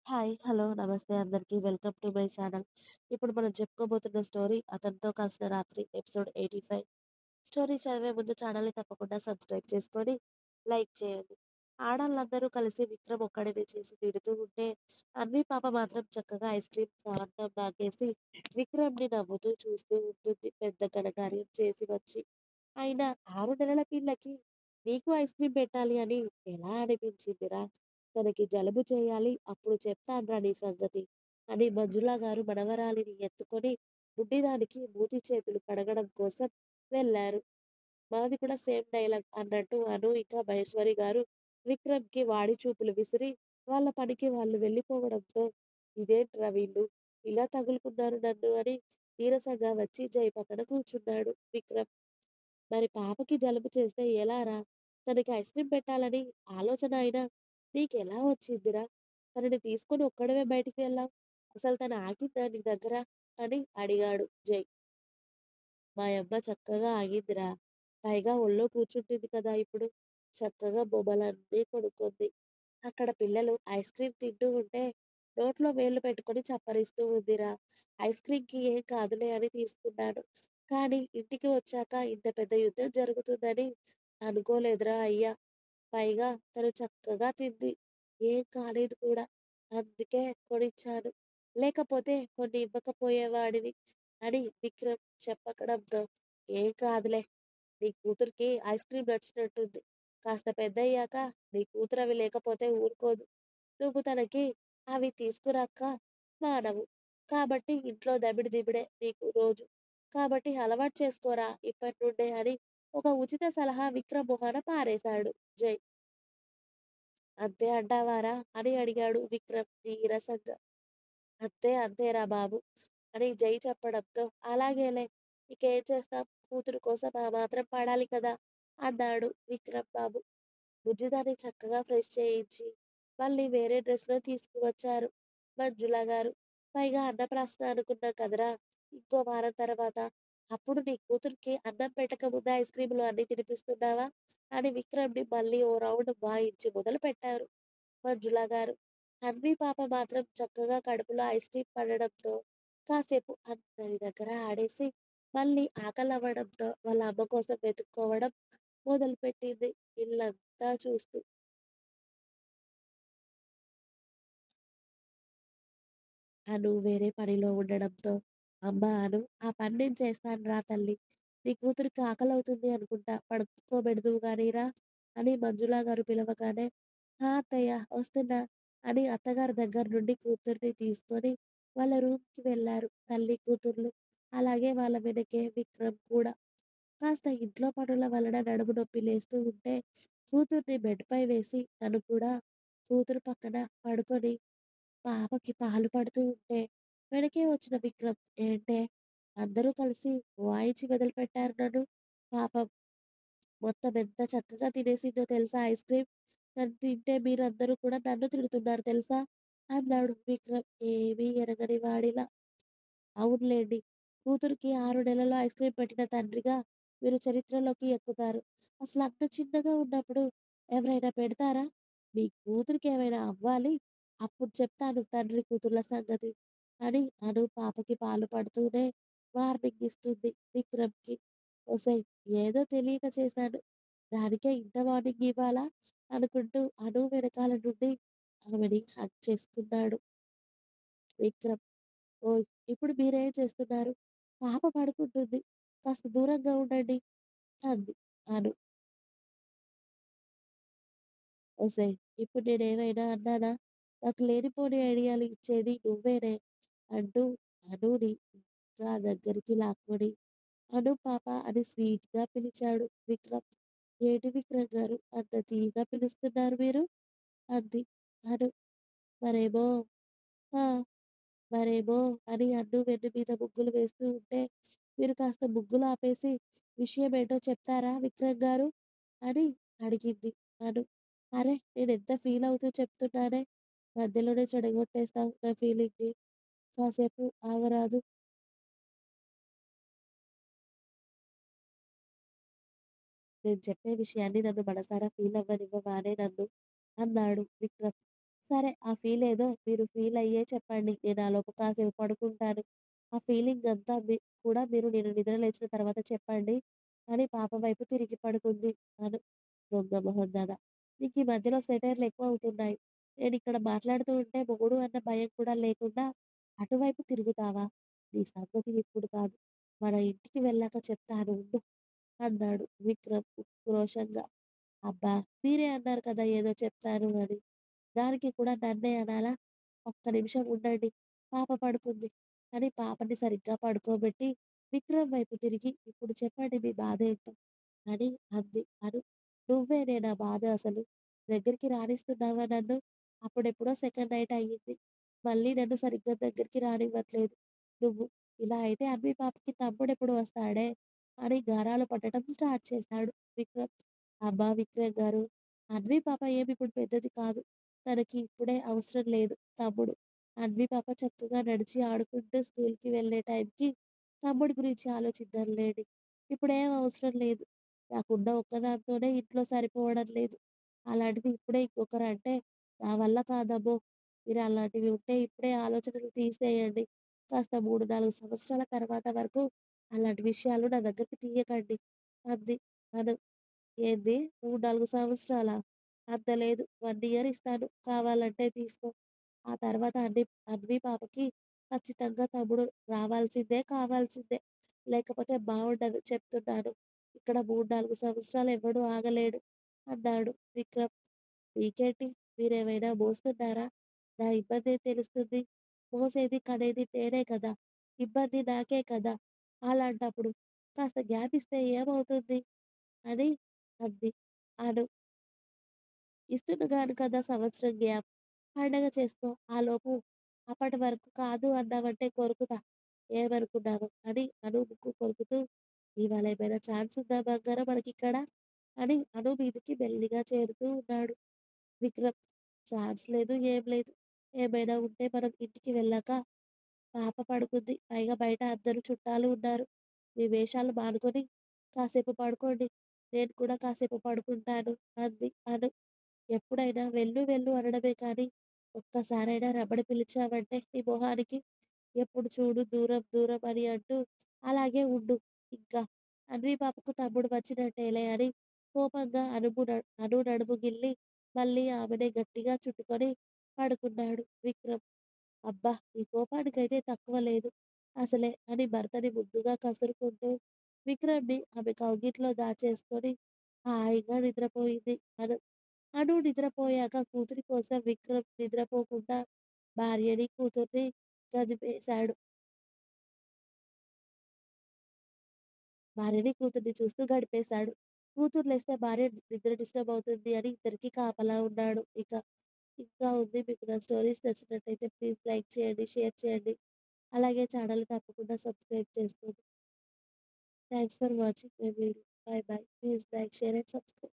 Hi. Hello. నమస్తే అందరికి. Welcome to my channel. ఇప్పుడు మనం చెప్పుకోబోతున్న స్టోరీ 'అతనితో కలిసిన రాత్రి' ఎపిసోడ్ 85. స్టోరీ చదివే ముందు ఛానల్‌ని తప్పకుండా సబ్స్క్రైబ్ చేసుకొని, లైక్ చేయండి. ఆడాళ్ళందరూ కలిసి విక్రమ్ ఒక్కడినే చేసి తిడుతూ ఉంటే, అన్వి పాప మాత్రం చక్కగా ఐస్ క్రీమ్ సాయంత్రం నాకేసి విక్రమ్‌ని నవ్వుతూ చూస్తూ ఉంటుంది. పెద్ద ఘనకార్యం చేసి వచ్చి. అయినా 6 నెలల పిల్లకి నీకు ఐస్ క్రీమ్ పెట్టాలి అని ఎలా అనిపించిందిరా? తనకి జలుబు చేయాలి. అప్పుడు చెప్తానురా నీ సంగతి అని మంజుల గారు మనవరాలిని ఎత్తుకొని బుడ్డిదానికి మూతి చేతులు కడగడం కోసం వెళ్లారు. మాది కూడా సేమ్ డైలాగ్ అన్నట్టు అను ఇంకా మహేశ్వరి గారు విక్రమ్‌కి వాడి చూపులు విసిరి వాళ్ళ పనికి వాళ్ళు వెళ్ళిపోవడంతో ఇదేంట్రా వీళ్ళు ఇలా తగులుకున్నారు నన్ను అని నీరసంగా వచ్చి జై పక్కన కూర్చున్నాడు విక్రమ్. మరి పాపకి జలుబు చేస్తే ఎలారా? తనకి ఐస్ క్రీమ్ పెట్టాలని ఆలోచన అయినా నీకెలా వచ్చిందిరా? తనని తీసుకొని ఒక్కడివే బయటికి వెళ్ళావు. అసలు తను ఆగిందా నీ దగ్గర? అని అడిగాడు జై. మా యమ్మ చక్కగా ఆగిందిరా. పైగా ఒళ్ళో కూర్చుంటుంది కదా ఇప్పుడు. చక్కగా బొమ్మలన్నీ కొనుక్కుంది. అక్కడ పిల్లలు ఐస్ క్రీమ్ తింటూ ఉంటే నోట్లో వేళ్ళు పెట్టుకొని చప్పరిస్తూ ఉందిరా. ఐస్ క్రీమ్‌కి ఏం కాదులే అని తీసుకున్నాను. కానీ ఇంటికి వచ్చాక ఇంత పెద్ద యుద్ధం జరుగుతుందని అనుకోలేదురా అయ్యా! పైగా తను చక్కగా తింది. ఏం కాలేదు కూడా. అందుకే కొనిచ్చాను. లేకపోతే కొన్ని ఇవ్వకపోయేవాడిని అని విక్రమ్ చెప్పడంతో ఏం కాదులే. నీ కూతురికి ఐస్ క్రీమ్ నచ్చినట్టుంది. కాస్త పెద్దయ్యాక నీ కూతురు అవి లేకపోతే ఊరుకోదు. నువ్వు తనకి అవి తీసుకురాక మానవు. కాబట్టి ఇంట్లో దబిడి దిబిడే నీకు రోజు. కాబట్టి అలవాటు చేసుకోరా ఇప్పటి నుండే అని ఒక ఉచిత సలహా విక్రమ్ మొహాన పారేశాడు జై. అంతే అంటావారా? అని అడిగాడు విక్రమ్ నీరసంగా. అంతే అంతేరా బాబు! అని జై చెప్పడంతో అలాగేలే ఇకేం చేస్తాం కూతురు కోసం ఆ మాత్రం పడాలి కదా! అన్నాడు విక్రమ్ బాబు. బుజ్జిదాన్ని చక్కగా ఫ్రెష్ చేయించి, మళ్ళీ వేరే డ్రెస్‌లో తీసుకువచ్చారు మంజుల గారు. పైగా అన్నప్రాసన అనుకున్నాం కదరా! ఇంకో వారం తర్వాత. అప్పుడు నీ కూతురికి అన్నం పెట్టకముందే ఐస్ క్రీములు అన్నీ తినిపిస్తున్నావా? అని విక్రమ్‌ని మళ్ళీ ఓ రౌండ్ వాయించి మొదలుపెట్టారు మంజుల గారు. అన్వి పాప మాత్రం చక్కగా కడుపులో ఐస్ క్రీమ్ పడడంతో కాసేపు అందరి దగ్గర ఆడేసి, మళ్ళీ ఆకలవ్వడంతో వాళ్ళ అమ్మ కోసం వెతుక్కోవడం మొదలుపెట్టింది ఇల్లంతా చూస్తూ. అను వేరే పనిలో ఉండడంతో, "అమ్మా అను, ఆ పని నేను చేస్తానురా తల్లి. నీ కూతురికి ఆకలవుతుంది అనుకుంటా. పడుకోబెడుదువు గానిరా" అని మంజుల గారు పిలవగానే, "ఆ! అత్తయ్య వస్తున్నా" అని అత్తగారి దగ్గర నుండి కూతుర్ని తీసుకొని వాళ్ళ రూమ్‌కి వెళ్లారు తల్లి కూతుర్లు. అలాగే వాళ్ళ వెనకే విక్రమ్ కూడా. కాస్త ఇంట్లో పనుల వలన నడుము నొప్పి లేస్తూ ఉంటే, కూతుర్ని బెడ్‌పై వేసి తను కూడా కూతురు పక్కన పడుకొని పాపకి పాలు పడుతూ ఉంటే, వెనకే వచ్చిన విక్రమ్ ఏంటే అందరూ కలిసి వాయించి వదిలిపెట్టారు నన్ను. పాపం మొత్తం ఎంత చక్కగా తినేసిందో తెలుసా ఐస్ క్రీమ్. నన్ను తింటే మీరందరూ కూడా నన్ను తిడుతున్నారు తెలుసా? అన్నాడు విక్రమ్ ఏమీ ఎరగని వాడిలా. అవునులేండి. కూతురికి 6 నెలల్లో ఐస్ క్రీమ్ పెట్టిన తండ్రిగా మీరు చరిత్రలోకి ఎక్కుతారు. అసలంత చిన్నగా ఉన్నప్పుడు ఎవరైనా పెడతారా? మీ కూతురికేమైనా అవ్వాలి. అప్పుడు చెప్తాను తండ్రి కూతుర్ల సంగతి. అని అను పాపకి పాలు పడుతూనే వార్నింగ్ ఇస్తుంది విక్రమ్‌కి. ఒసేయ్! ఏదో తెలియక చేశాను. దానికే ఇంత వార్నింగ్ ఇవ్వాలా? అనుకుంటూ అను వెనకాల నుండి ఆమెని హగ్ చేసుకున్నాడు విక్రమ్. ఓయ్! ఇప్పుడు మీరేం చేస్తున్నారు? పాప పడుకుంటుంది. కాస్త దూరంగా ఉండండి అంది అను. ఒసేయ్! ఇప్పుడు నేనేమైనా అన్నానా? నాకు లేనిపోని ఐడియాలు ఇచ్చేది నువ్వేనే అంటూ అనుని ఇంకా దగ్గరికి లాక్కొని అను పాప అని స్వీట్‌గా పిలిచాడు విక్రమ్. ఏంటి విక్రమ్ గారు అంత తీయగా పిలుస్తున్నారు మీరు? అంది అను. మరేమో ఆ! మరేమో అని అన్ను వెన్ను మీద ముగ్గులు వేస్తూ ఉంటే, మీరు కాస్త ముగ్గులు ఆపేసి విషయమేంటో చెప్తారా విక్రమ్ గారు? అని అడిగింది అను. అరె! నేనెంత ఫీల్ అవుతూ చెప్తున్నానే, మధ్యలోనే చెడగొట్టేస్తావు నా ఫీలింగ్‌ని. కాసేపు ఆగరాదు? నేను చెప్పే విషయాన్ని నన్ను మనసారా ఫీల్ అవ్వనివ్వవానే నన్ను అన్నాడు విక్రమ్. సరే ఆ ఫీలేదో మీరు ఫీలయ్యే చెప్పండి. నేనాలోపు కాసేపు పడుకుంటాను. ఆ ఫీలింగంతా కూడా మీరు నేను నిద్ర లేచిన తర్వాత చెప్పండి అని పాప వైపు తిరిగి పడుకుంది. అను దొంగ మొహందాన. నీకీ మధ్యలో సెటైర్‌లెక్కువవుతున్నాయి. నేనిక్కడ మాట్లాడుతూ ఉంటే మొగుడు అన్న భయం కూడా లేకుండా అటువైపు తిరుగుతావా? నీ సంగతి ఇప్పుడు కాదు. మన ఇంటికి వెళ్ళాక చెప్తాను ఉండు అన్నాడు విక్రమ్ ఉక్రోషంగా. అబ్బా! మీరే అన్నారు కదా ఏదో చెప్తాను అని. దానికి కూడా నన్నే అనాలా? ఒక్క నిమిషం ఉండండి. పాప పడుకుంది అని పాపని సరిగ్గా పడుకోబెట్టి విక్రమ్ వైపు తిరిగి ఇప్పుడు చెప్పండి మీ బాధేంటో అని అంది అను. నువ్వేనే నా బాధ అసలు. దగ్గరికి రానిస్తున్నావా నన్ను? అప్పుడెప్పుడో సెకండ్ నైట్ అయ్యింది. మళ్ళీ నన్ను సరిగ్గా దగ్గరికి రానివ్వట్లేదు నువ్వు. ఇలా అయితే అన్వి పాపకి తమ్ముడెప్పుడు వస్తాడే? అని గారాలు పట్టడం స్టార్ట్ చేశాడు విక్రమ్. అబ్బా! విక్రమ్ గారు అన్వి పాప ఏమి ఇప్పుడు పెద్దది కాదు. తనకి ఇప్పుడే అవసరం లేదు తమ్ముడు. అన్వి పాప చక్కగా నడిచి ఆడుకుంటూ స్కూల్‌కి వెళ్ళే టైంకి తమ్ముడి గురించి ఆలోచిద్దాంలెండి. ఇప్పుడేం అవసరం లేదు. నాకున్న ఒక్కదాంతోనే ఇంట్లో సరిపోవడం లేదు. అలాంటిది ఇప్పుడే ఇంకొకరంటే నా వల్ల కాదమ్మో! మీరు అలాంటివి ఉంటే ఇప్పుడే ఆలోచనలు తీసేయండి. కాస్త 3, 4 సంవత్సరాల తర్వాత వరకు అలాంటి విషయాలు నా దగ్గరికి తీయకండి అంది. అను. ఏంది 3, 4 సంవత్సరాలా? అంత లేదు. 1 ఇయర్ ఇస్తాను. కావాలంటే తీసుకో. ఆ తర్వాత అన్వి పాపకి ఖచ్చితంగా తమ్ముడు రావాల్సిందే, కావాల్సిందే. లేకపోతే బావుండదు చెప్తున్నాను. ఇక్కడ 3, 4 సంవత్సరాలు ఎవ్వడు ఆగలేడు అన్నాడు విక్రమ్. మీకేంటి? మీరేమైనా మోస్తున్నారా? నా ఇబ్బందేం తెలుస్తుంది? మోసేది, కనేది నేనే కదా! ఇబ్బంది నాకే కదా! అలాంటప్పుడు కాస్త గ్యాప్ ఇస్తే ఏమవుతుంది? అని అంది. అను. ఇస్తున్నాను కదా సంవత్సరం గ్యాప్. పండగ చేసుకో. ఆలోపు అప్పటి వరకు కాదు అన్నావంటే కొరుకుతా. ఏమనుకున్నావు? అని అను ముక్కు కొరుకుతూ ఇవాళ ఏమైనా ఛాన్స్ ఉందా బంగారం మనకిక్కడ? అని అను మీదకి మెల్లిగా చేరుతూ ఉన్నాడు విక్రమ్. ఛాన్స్ లేదు, ఏం లేదు. ఏమైనా ఉంటే మనం ఇంటికి వెళ్ళాక పాప పడుకుంది. పైగా బయట అందరూ చుట్టాలు ఉన్నారు. మీ వేషాలు మానుకొని కాసేపు పడుకోండి. నేను కూడా కాసేపు పడుకుంటాను అంది అను. ఎప్పుడైనా వెళ్ళు వెళ్ళు అనడమే కానీ, ఒక్కసారైనా రమ్మని పిలిచావంటే నీ మొహానికి ఎప్పుడు చూడు దూరం దూరం అని అంటూ అలాగే ఉండు ఇంకా. అన్వి పాపకు తమ్ముడు వచ్చినట్టేలే అని కోపంగా అను నడుము గిల్లి మళ్ళీ ఆమెనే గట్టిగా చుట్టుకొని పడుకున్నాడు విక్రమ్. అబ్బా! ఈ కోపానికైతే తక్కువ లేదు అసలే అని భర్తని ముద్దుగా కసురుకుంటూ విక్రమ్‌ని ఆమె కౌగిట్లో దాచేసుకొని హాయిగా నిద్రపోయింది అను. అను నిద్రపోయాక కూతురి కోసం విక్రమ్ నిద్రపోకుండా భార్యని, కూతుర్ని గదిపేశాడు. భార్యని, కూతుర్ని చూస్తూ గడిపేశాడు. కూతురు లేస్తే భార్య నిద్ర డిస్టర్బ్ అవుతుంది అని ఇద్దరికీ కాపలా ఉన్నాడు. ఇంకా ఉంది. మీకు నా స్టోరీస్ నచ్చినట్టయితే ప్లీజ్ లైక్ చేయండి, షేర్ చేయండి. అలాగే ఛానెల్‌ని తప్పకుండా సబ్స్క్రైబ్ చేసుకోండి. Thanks for watching my video. By by. Please like, share and subscribe.